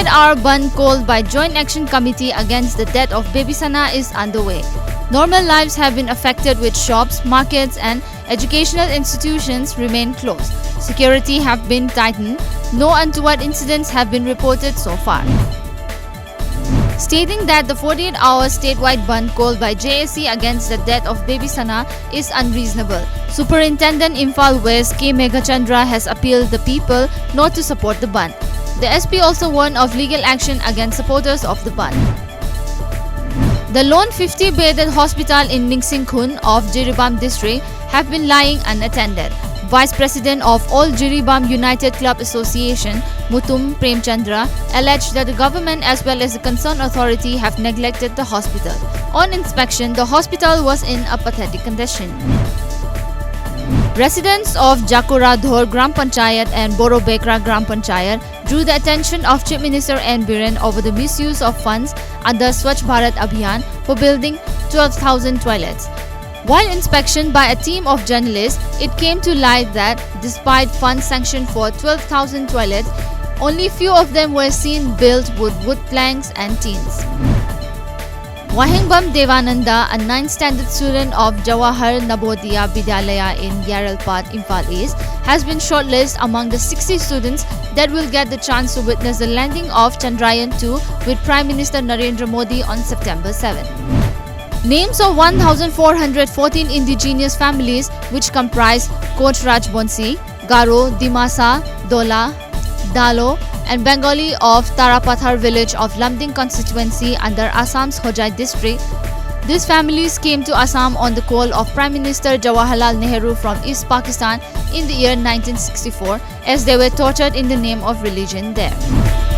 48-hour Bandh called by Joint Action Committee against the death of baby Sana is underway. Normal lives have been affected with shops, markets and educational institutions remain closed. Security have been tightened. No untoward incidents have been reported so far. Stating that the 48-hour statewide Bandh called by JSC against the death of baby Sana is unreasonable, Superintendent Imphal West K. Meghachandra has appealed the people not to support the Bandh. The SP also warned of legal action against supporters of the Bandh. The lone 50-bedded hospital in Ningsingkhun of Jiribam district have been lying unattended. Vice President of All Jiribam United Club Association, Mutum Premchandra, alleged that the government as well as the concerned authority have neglected the hospital. On inspection, the hospital was in a pathetic condition. Residents of Jakura Dhor Gram Panchayat and Borobekra Gram Panchayat drew the attention of Chief Minister N. Biren over the misuse of funds under Swachh Bharat Abhiyan for building 12,000 toilets. While inspection by a team of journalists, it came to light that despite funds sanctioned for 12,000 toilets, only few of them were seen built with wood planks and tins. Wahingbam Devananda, a 9th standard student of Jawahar Navodaya Vidyalaya in Yaralpat, Imphal East, has been shortlisted among the 60 students that will get the chance to witness the landing of Chandrayaan-2 with Prime Minister Narendra Modi on September 7. Names of 1,414 indigenous families which comprise Koch Rajbonsi, Garo, Dimasa, Dola, Dalo and Bengali of Tarapathar village of Lamding constituency under Assam's Hojai district. These families came to Assam on the call of Prime Minister Jawaharlal Nehru from East Pakistan in the year 1964 as they were tortured in the name of religion there.